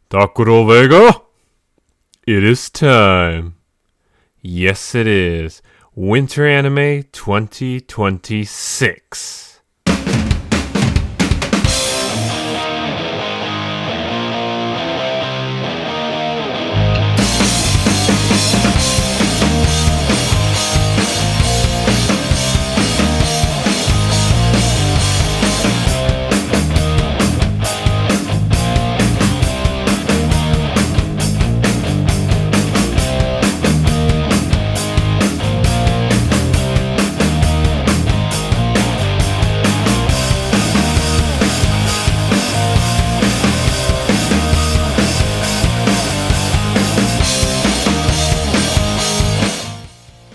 Takuro Vega, it is time. Yes, it is. Winter Anime 2026.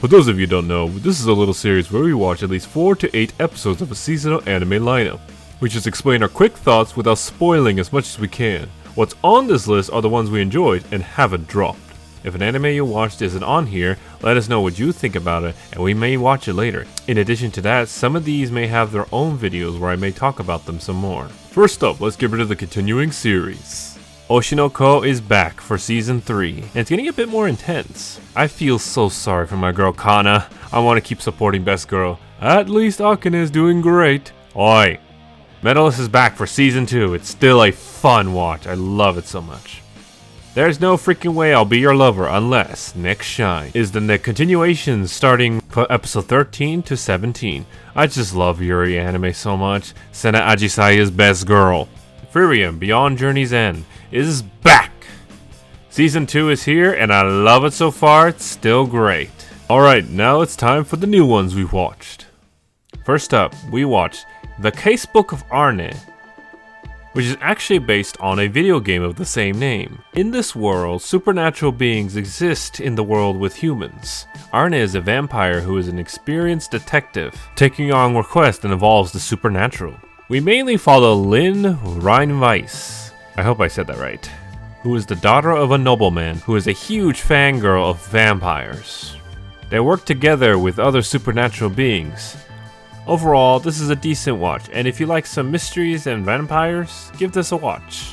For those of you who don't know, this is a little series where we watch at least 4 to 8 episodes of a seasonal anime lineup. We just explain our quick thoughts without spoiling as much as we can. What's on this list are the ones we enjoyed and haven't dropped. If an anime you watched isn't on here, let us know what you think about it and we may watch it later. In addition to that, some of these may have their own videos where I may talk about them some more. First up, let's get rid of the continuing series. Oshinoko is back for season 3, and it's getting a bit more intense. I feel so sorry for my girl Kana. I want to keep supporting Best Girl. At least Akane is doing great. Oi! Medalist is back for season 2. It's still a fun watch. I love it so much. There's no freaking way I'll be your lover unless Next Shine is the continuation starting for episode 13 to 17. I just love Yuri anime so much. Sena Ajisaya's Best Girl. Furium Beyond Journey's End is back! Season 2 is here and I love it so far, it's still great. Alright, now it's time for the new ones we've watched. First up, we watched The Casebook of Arne, which is actually based on a video game of the same name. In this world, supernatural beings exist in the world with humans. Arne is a vampire who is an experienced detective, taking on requests that involves the supernatural. We mainly follow Lynn Reinweiss, I hope I said that right, who is the daughter of a nobleman who is a huge fangirl of vampires. They work together with other supernatural beings. Overall, this is a decent watch, and if you like some mysteries and vampires, give this a watch.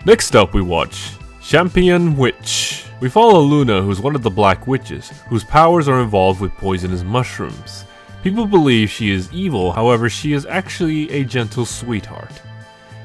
Next up we watch Champion Witch. We follow Luna, who's one of the Black Witches, whose powers are involved with poisonous mushrooms. People believe she is evil, however she is actually a gentle sweetheart,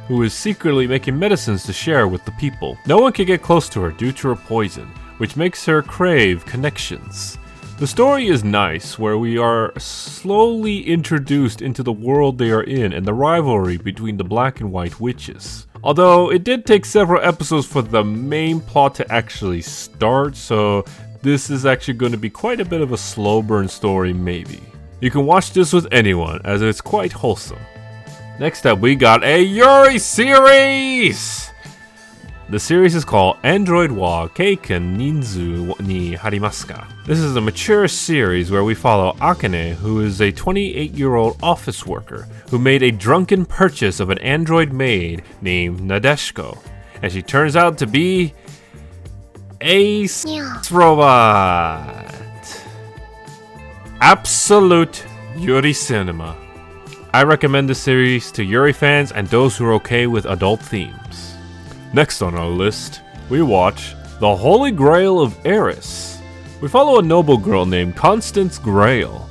who is secretly making medicines to share with the people. No one can get close to her due to her poison, which makes her crave connections. The story is nice, where we are slowly introduced into the world they are in and the rivalry between the black and white witches. Although it did take several episodes for the main plot to actually start, so this is actually going to be quite a bit of a slow burn story maybe. You can watch this with anyone, as it's quite wholesome. Next up, we got a Yuri series! The series is called Android wa Keiken Ninzu ni Harimasu ka. This is a mature series where we follow Akane, who is a 28-year-old office worker who made a drunken purchase of an android maid named Nadeshiko, and she turns out to be a robot. Absolute Yuri cinema. I recommend this series to Yuri fans and those who are okay with adult themes. Next on our list, we watch The Holy Grail of Eris. We follow a noble girl named Constance Grail,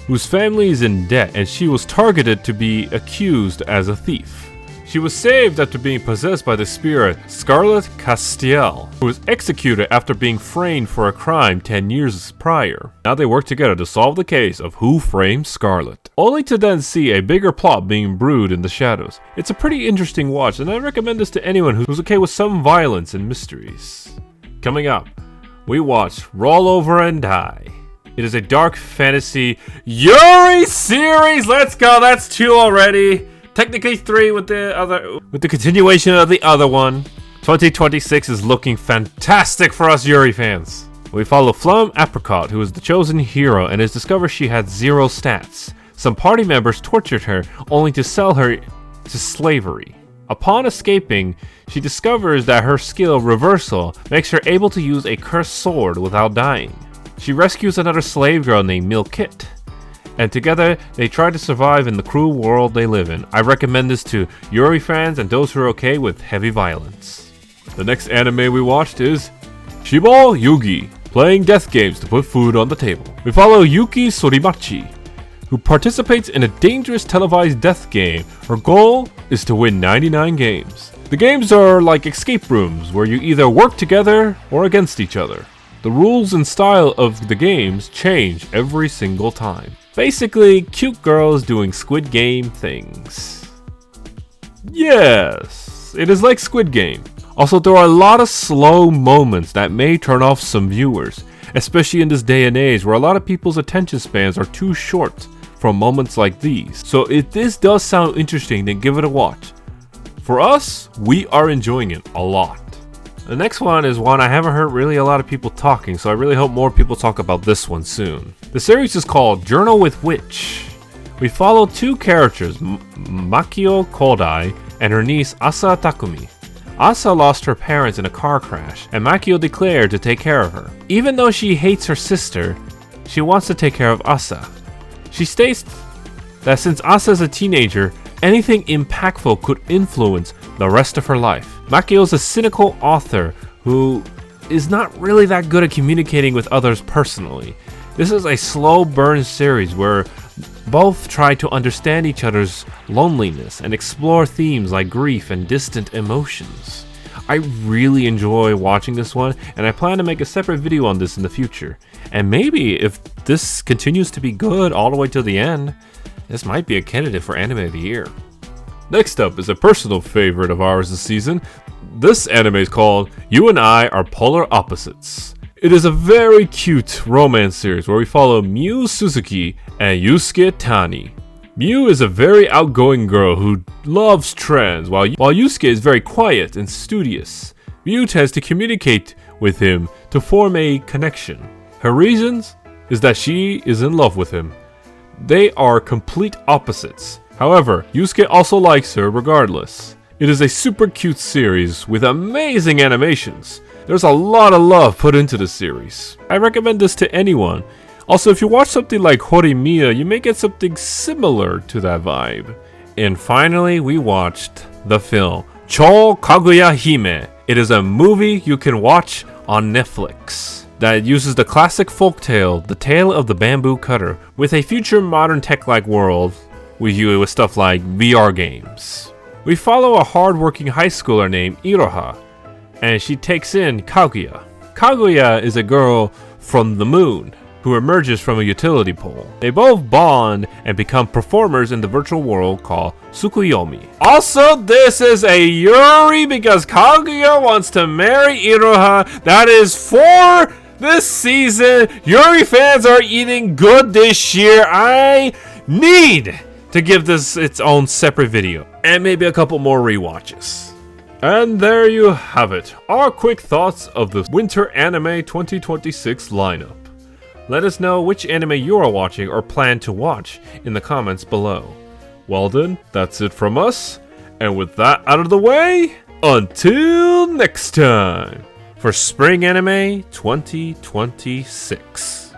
whose family is in debt and she was targeted to be accused as a thief. She was saved after being possessed by the spirit Scarlet Castiel, who was executed after being framed for a crime 10 years prior. Now they work together to solve the case of who framed Scarlet, only to then see a bigger plot being brewed in the shadows. It's a pretty interesting watch, and I recommend this to anyone who's okay with some violence and mysteries. Coming up, we watch Roll Over and Die. It is a dark fantasy Yuri series! Let's go, that's 2 already! Technically 3 with the continuation of the other one. 2026 is looking fantastic for us Yuri fans. We follow Flum Apricot, who is the chosen hero and is discovered she had 0 stats. Some party members tortured her only to sell her to slavery. Upon escaping, she discovers that her skill Reversal makes her able to use a cursed sword without dying. She rescues another slave girl named Milkit and together they try to survive in the cruel world they live in. I recommend this to Yuri fans and those who are okay with heavy violence. The next anime we watched is Shibou Yugi, playing death games to put food on the table. We follow Yuki Sorimachi, who participates in a dangerous televised death game. Her goal is to win 99 games. The games are like escape rooms where you either work together or against each other. The rules and style of the games change every single time. Basically, cute girls doing Squid Game things. Yes, it is like Squid Game. Also, there are a lot of slow moments that may turn off some viewers, especially in this day and age where a lot of people's attention spans are too short for moments like these. So if this does sound interesting, then give it a watch. For us, we are enjoying it a lot. The next one is one I haven't heard really a lot of people talking, so I really hope more people talk about this one soon. The series is called Journal with Witch. We follow two characters, Makio Kodai and her niece Asa Takumi. Asa lost her parents in a car crash, and Makio declared to take care of her. Even though she hates her sister, she wants to take care of Asa. She states that since Asa is a teenager, anything impactful could influence the rest of her life. Makio is a cynical author who is not really that good at communicating with others personally. This is a slow burn series where both try to understand each other's loneliness and explore themes like grief and distant emotions. I really enjoy watching this one, and I plan to make a separate video on this in the future. And maybe if this continues to be good all the way to the end, this might be a candidate for Anime of the Year. Next up is a personal favorite of ours this season. This anime is called You and I Are Polar Opposites. It is a very cute romance series where we follow Miu Suzuki and Yusuke Tani. Miu is a very outgoing girl who loves trends, while Yusuke is very quiet and studious. Miu tends to communicate with him to form a connection. Her reasons is that she is in love with him. They are complete opposites. However, Yusuke also likes her regardless. It is a super cute series with amazing animations. There's a lot of love put into the series. I recommend this to anyone. Also, if you watch something like Horimiya, you may get something similar to that vibe. And finally, we watched the film Cho Kaguya Hime. It is a movie you can watch on Netflix that uses the classic folktale, The Tale of the Bamboo Cutter, with a future modern tech-like world with stuff like VR games. We follow a hard-working high schooler named Iroha, and she takes in Kaguya. Kaguya is a girl from the moon who emerges from a utility pole. They both bond and become performers in the virtual world called Tsukuyomi. Also, this is a Yuri because Kaguya wants to marry Iroha. That is for this season. Yuri fans are eating good this year. I need to give this its own separate video and maybe a couple more rewatches. And there you have it, our quick thoughts of the Winter Anime 2026 lineup. Let us know which anime you are watching or plan to watch in the comments below. Well then, that's it from us, and with that out of the way, until next time for Spring Anime 2026.